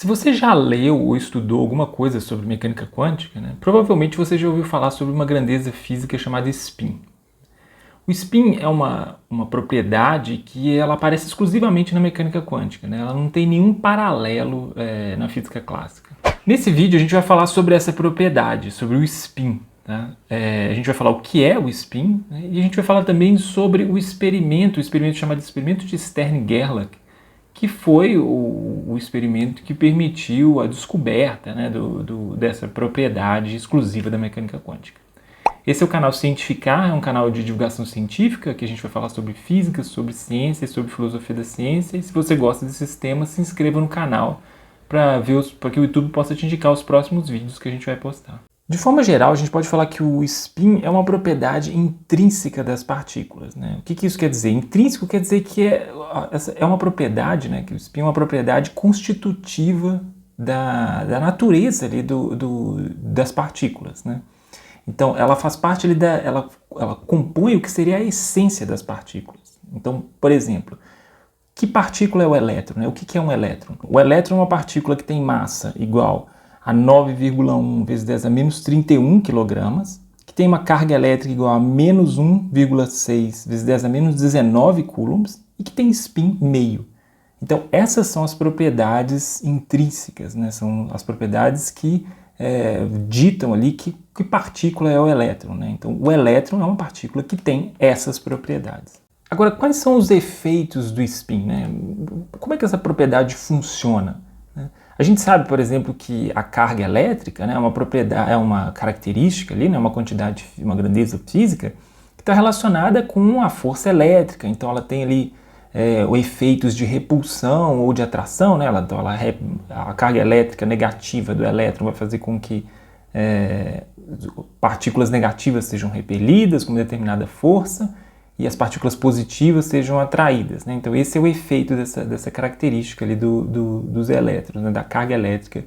Se você já leu ou estudou alguma coisa sobre mecânica quântica, provavelmente você já ouviu falar sobre uma grandeza física chamada spin. O spin é uma propriedade que ela aparece exclusivamente na mecânica quântica, ela não tem nenhum paralelo na física clássica. Nesse vídeo a gente vai falar sobre essa propriedade, sobre o spin. Tá? A gente vai falar o que é o spin, e a gente vai falar também sobre o experimento chamado experimento de Stern-Gerlach, que foi o experimento que permitiu a descoberta dessa propriedade exclusiva da mecânica quântica. Esse é o canal Cientificar, é um canal de divulgação científica, que a gente vai falar sobre física, sobre ciência, sobre filosofia da ciência, e se você gosta desses temas, se inscreva no canal para que o YouTube possa te indicar os próximos vídeos que a gente vai postar. De forma geral, a gente pode falar que o spin é uma propriedade intrínseca das partículas. O que isso quer dizer? Intrínseco quer dizer que é uma propriedade, que o spin é uma propriedade constitutiva da natureza ali das partículas. Então, ela faz parte ali ela compõe o que seria a essência das partículas. Então, por exemplo, que partícula é o elétron? O que é um elétron? O elétron é uma partícula que tem massa igual a 9,1 vezes 10 a menos 31 kg, que tem uma carga elétrica igual a menos 1,6 vezes 10 a menos 19 coulombs e que tem spin meio. Então, essas são as propriedades intrínsecas, são as propriedades que ditam ali que partícula é o elétron. Então, o elétron é uma partícula que tem essas propriedades. Agora, quais são os efeitos do spin? Como é que essa propriedade funciona? A gente sabe, por exemplo, que a carga elétrica é uma propriedade, é uma característica ali, uma quantidade, uma grandeza física que está relacionada com a força elétrica. Então, ela tem ali efeitos de repulsão ou de atração, Então, a carga elétrica negativa do elétron vai fazer com que partículas negativas sejam repelidas com uma determinada força e as partículas positivas sejam atraídas. Então esse é o efeito dessa característica ali dos elétrons, da carga elétrica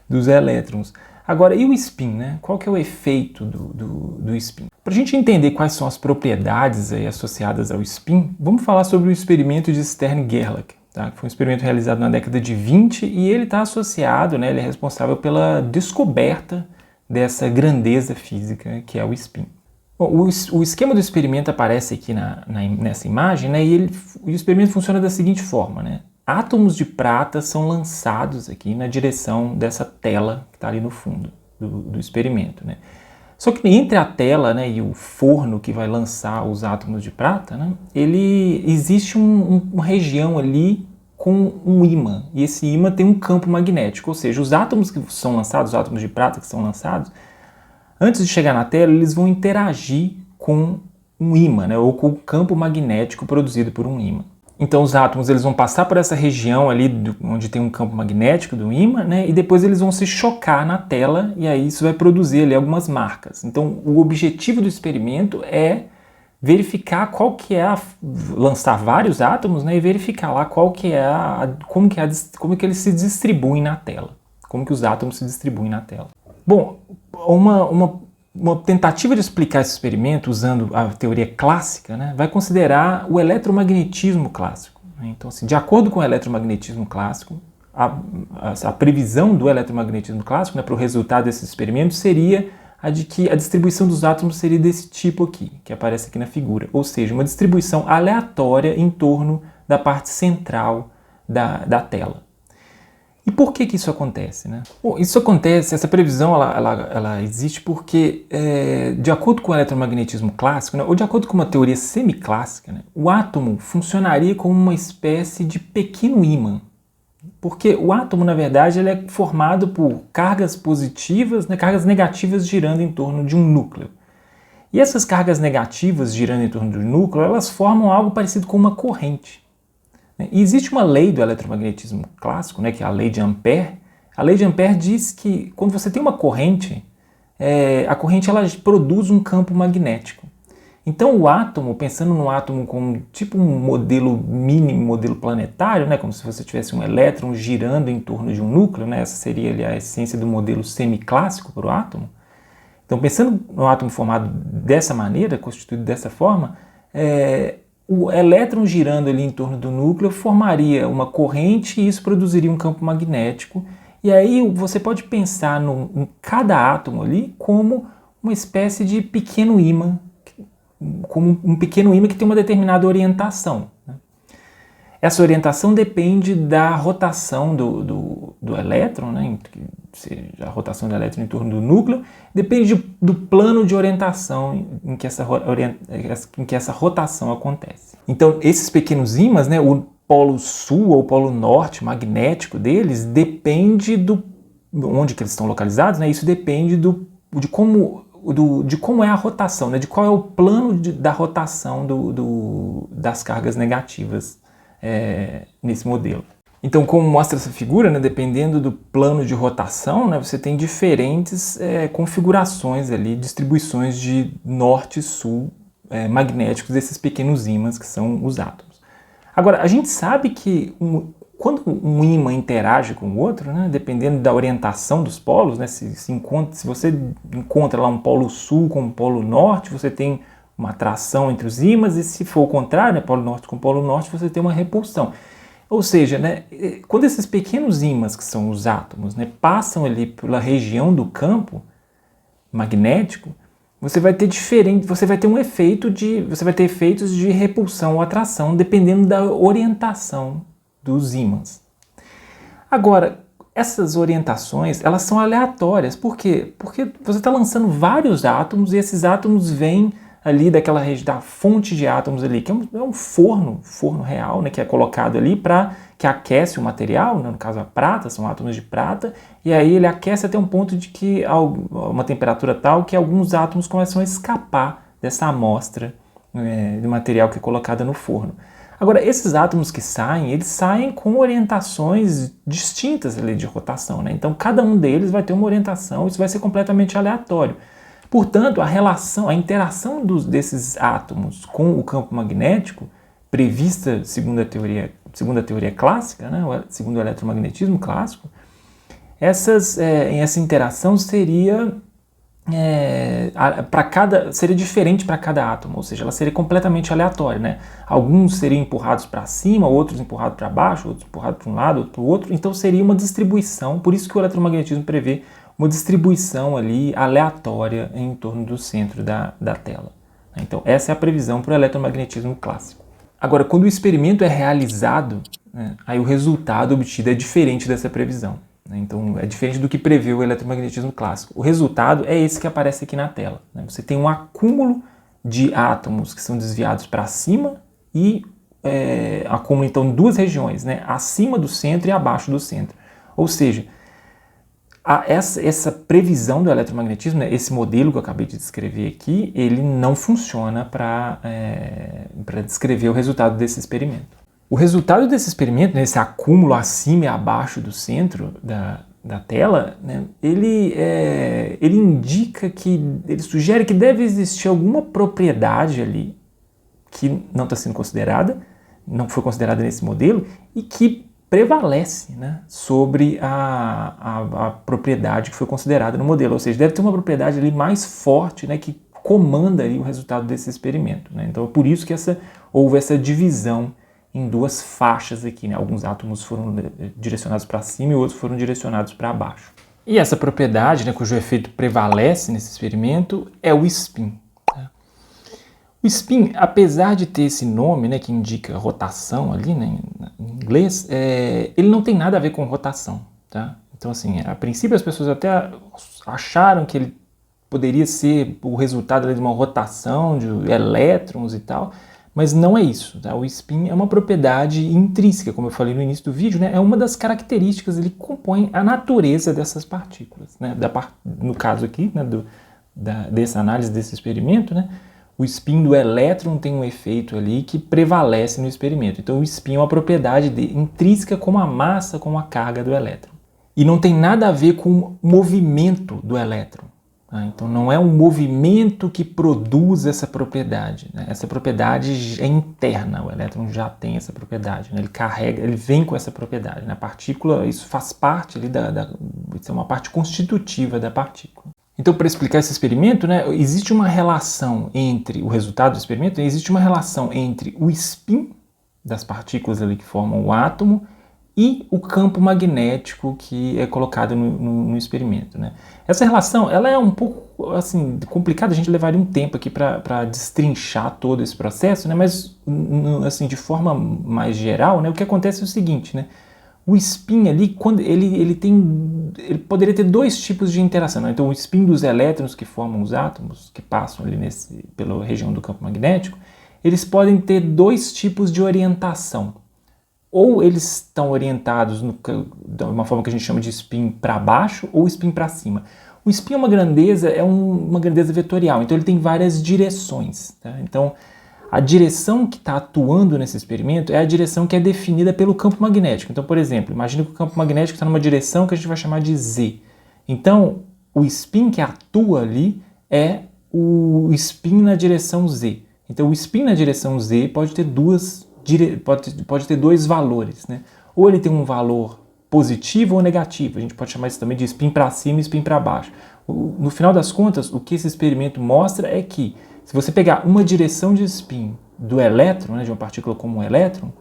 dos elétrons. Agora, e o spin? Qual que é o efeito do spin? Para a gente entender quais são as propriedades associadas ao spin, vamos falar sobre o experimento de Stern-Gerlach. Tá? Foi um experimento realizado na década de 20 e ele está associado, ele é responsável pela descoberta dessa grandeza física que é o spin. Bom, o esquema do experimento aparece aqui nessa imagem, e o experimento funciona da seguinte forma. Átomos de prata são lançados aqui na direção dessa tela que está ali no fundo do experimento. Só que entre a tela e o forno que vai lançar os átomos de prata, existe uma região ali com um ímã, e esse ímã tem um campo magnético, ou seja, os átomos que são lançados, os átomos de prata que são lançados, antes de chegar na tela, eles vão interagir com um ímã, ou com o campo magnético produzido por um ímã. Então os átomos eles vão passar por essa região ali onde tem um campo magnético do ímã, e depois eles vão se chocar na tela e aí isso vai produzir ali algumas marcas. Então o objetivo do experimento é verificar lançar vários átomos, e verificar lá como que eles se distribuem na tela, como que os átomos se distribuem na tela. Bom, uma tentativa de explicar esse experimento usando a teoria clássica, vai considerar o eletromagnetismo clássico. Então, assim, de acordo com o eletromagnetismo clássico, a previsão do eletromagnetismo clássico para o resultado desse experimento seria a de que a distribuição dos átomos seria desse tipo aqui, que aparece aqui na figura, ou seja, uma distribuição aleatória em torno da parte central da tela. E por que isso acontece? Bom, isso acontece, essa previsão ela existe porque, de acordo com o eletromagnetismo clássico, ou de acordo com uma teoria semiclássica, o átomo funcionaria como uma espécie de pequeno ímã. Porque o átomo, na verdade, ele é formado por cargas positivas, cargas negativas girando em torno de um núcleo. E essas cargas negativas girando em torno do núcleo, elas formam algo parecido com uma corrente. E existe uma lei do eletromagnetismo clássico, que é a lei de Ampère. A lei de Ampère diz que quando você tem uma corrente, a corrente ela produz um campo magnético. Então o átomo, pensando no átomo como tipo um modelo mínimo, modelo planetário, como se você tivesse um elétron girando em torno de um núcleo, essa seria ali a essência do modelo semiclássico para o átomo. Então pensando no átomo formado dessa maneira, constituído dessa forma, o elétron girando ali em torno do núcleo formaria uma corrente e isso produziria um campo magnético. E aí você pode pensar em cada átomo ali como uma espécie de pequeno ímã, como um pequeno ímã que tem uma determinada orientação, né? Essa orientação depende da rotação do elétron, né? A rotação do elétron em torno do núcleo, depende do plano de orientação em que essa rotação acontece. Então, esses pequenos ímãs, né, o polo sul ou polo norte magnético deles depende onde que eles estão localizados, né? Isso depende de como é a rotação, né? De qual é o plano da rotação das cargas negativas nesse modelo. Então, como mostra essa figura, né, dependendo do plano de rotação, né, você tem diferentes configurações ali, distribuições de norte e sul magnéticos desses pequenos ímãs que são os átomos. Agora, a gente sabe que quando um ímã interage com o outro, né, dependendo da orientação dos polos, né, se você encontra lá um polo sul com um polo norte, você tem uma atração entre os ímãs, e se for o contrário, né, polo norte com polo norte, você tem uma repulsão. Ou seja, né, quando esses pequenos ímãs, que são os átomos, né, passam ali pela região do campo magnético, você vai ter efeitos de repulsão ou atração, dependendo da orientação dos ímãs. Agora, essas orientações, elas são aleatórias. Por quê? Porque você está lançando vários átomos e esses átomos vêm ali da fonte de átomos ali, que é um forno real, né, que é colocado ali que aquece o material, né, no caso a prata, são átomos de prata, e aí ele aquece até um ponto de que uma temperatura tal que alguns átomos começam a escapar dessa amostra do material que é colocada no forno. Agora, esses átomos que eles saem com orientações distintas ali de rotação, né? Então, cada um deles vai ter uma orientação, isso vai ser completamente aleatório. Portanto, a interação desses átomos com o campo magnético, prevista segundo a teoria clássica, né, segundo o eletromagnetismo clássico, essa interação seria diferente para cada átomo, ou seja, ela seria completamente aleatória, né? Alguns seriam empurrados para cima, outros empurrados para baixo, outros empurrados para um lado, outro para o outro, então seria uma distribuição, por isso que o eletromagnetismo prevê uma distribuição ali aleatória em torno do centro da tela. Então essa é a previsão para o eletromagnetismo clássico. Agora, quando o experimento é realizado, né, aí o resultado obtido é diferente dessa previsão. Então é diferente do que prevê o eletromagnetismo clássico. O resultado é esse que aparece aqui na tela, né? Você tem um acúmulo de átomos que são desviados para cima e acúmulo então em duas regiões, né? Acima do centro e abaixo do centro. Ou seja, essa previsão do eletromagnetismo, né, esse modelo que eu acabei de descrever aqui, ele não funciona para descrever o resultado desse experimento. O resultado desse experimento, né, esse acúmulo acima e abaixo do centro da tela, né, ele sugere que deve existir alguma propriedade ali que não está sendo considerada, não foi considerada nesse modelo e que prevalece, né, sobre a propriedade que foi considerada no modelo. Ou seja, deve ter uma propriedade ali mais forte, né, que comanda aí o resultado desse experimento, né? Então é por isso que houve essa divisão em duas faixas aqui, né? Alguns átomos foram direcionados para cima e outros foram direcionados para baixo. E essa propriedade, né, cujo efeito prevalece nesse experimento é o spin. Tá? O spin, apesar de ter esse nome, né, que indica rotação ali, né, em inglês, ele não tem nada a ver com rotação. Tá? Então, assim, a princípio as pessoas até acharam que ele poderia ser o resultado ali de uma rotação de elétrons e tal, mas não é isso. Tá? O spin é uma propriedade intrínseca, como eu falei no início do vídeo, né? É uma das características que compõem a natureza dessas partículas. Né? No caso aqui, né, dessa análise desse experimento, né? O spin do elétron tem um efeito ali que prevalece no experimento. Então o spin é uma propriedade intrínseca como a massa, como a carga do elétron. E não tem nada a ver com o movimento do elétron. Então não é um movimento que produz essa propriedade, né? Essa propriedade é interna, o elétron já tem essa propriedade, né? Ele vem com essa propriedade, né? A partícula, isso faz parte ali isso é uma parte constitutiva da partícula. Então, para explicar esse experimento, né, existe uma relação entre o resultado do experimento, existe uma relação entre o spin das partículas ali que formam o átomo e o campo magnético que é colocado no experimento, né? Essa relação, ela é um pouco assim complicada, a gente levaria um tempo aqui para destrinchar todo esse processo, né? Mas assim, de forma mais geral, né, o que acontece é o seguinte, né? O spin ali, quando ele poderia ter dois tipos de interação, né? Então o spin dos elétrons que formam os átomos, que passam ali pela região do campo magnético, eles podem ter dois tipos de orientação. Ou eles estão orientados de uma forma que a gente chama de spin para baixo ou spin para cima. O spin é uma grandeza vetorial, então ele tem várias direções, tá? Então a direção que está atuando nesse experimento é a direção que é definida pelo campo magnético. Então, por exemplo, imagine que o campo magnético está numa direção que a gente vai chamar de Z. Então, o spin que atua ali é o spin na direção Z. Então, o spin na direção Z pode ter dois valores, né? Ou ele tem um valor positivo ou negativo. A gente pode chamar isso também de spin para cima e spin para baixo. No final das contas, o que esse experimento mostra é que se você pegar uma direção de spin do elétron, né, de uma partícula como um elétron,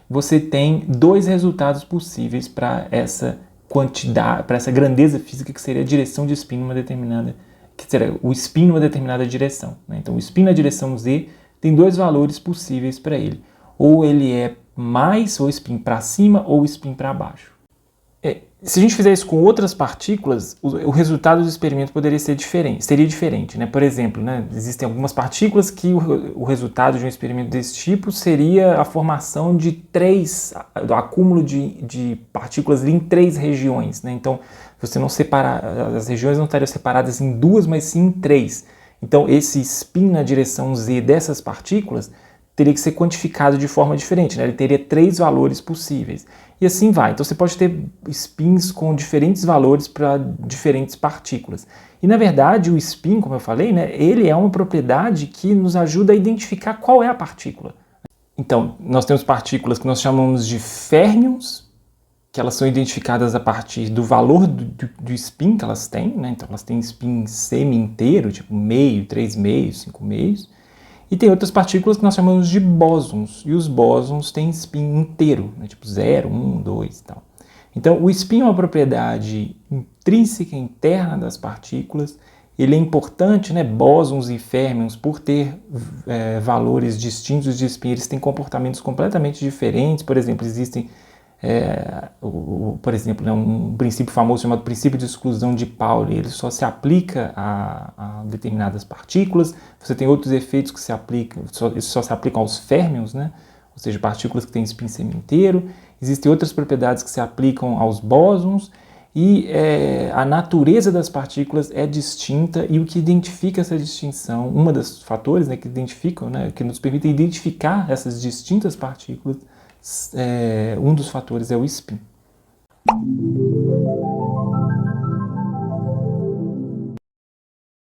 você tem dois resultados possíveis para essa quantidade, para essa grandeza física que seria a direção de spin numa determinada, que seria o spin numa determinada direção, né? Então, o spin na direção Z tem dois valores possíveis para ele. Ou ele é mais ou spin para cima ou spin para baixo. Se a gente fizer isso com outras partículas, o resultado do experimento seria diferente, né? Por exemplo, né, existem algumas partículas que o resultado de um experimento desse tipo seria a formação do acúmulo de partículas em 3 regiões, né? Então, você não as regiões não estariam separadas em 2, mas sim em 3. Então, esse spin na direção Z dessas partículas teria que ser quantificado de forma diferente, né? Ele teria 3 valores possíveis. E assim vai. Então você pode ter spins com diferentes valores para diferentes partículas. E na verdade o spin, como eu falei, né, ele é uma propriedade que nos ajuda a identificar qual é a partícula. Então nós temos partículas que nós chamamos de férmions, que elas são identificadas a partir do valor do spin que elas têm, né? Então elas têm spin semi-inteiro, tipo meio, 3 meios, 5 meios. E tem outras partículas que nós chamamos de bósons, e os bósons têm spin inteiro, né, tipo 0, 1, 2 e tal. Então, o spin é uma propriedade intrínseca, interna das partículas. Ele é importante, né, bósons e férmions, por ter valores distintos de spin, eles têm comportamentos completamente diferentes. Por exemplo, existem por exemplo, né, um princípio famoso chamado princípio de exclusão de Pauli, ele só se aplica a determinadas partículas. Você tem outros efeitos que só se aplicam aos férmions, né? Ou seja, partículas que têm spin semi-inteiro. Existem outras propriedades que se aplicam aos bósons e a natureza das partículas é distinta, e o que identifica essa distinção, uma dos fatores, né, que identificam, né, que nos permitem identificar essas distintas partículas, um dos fatores é o spin.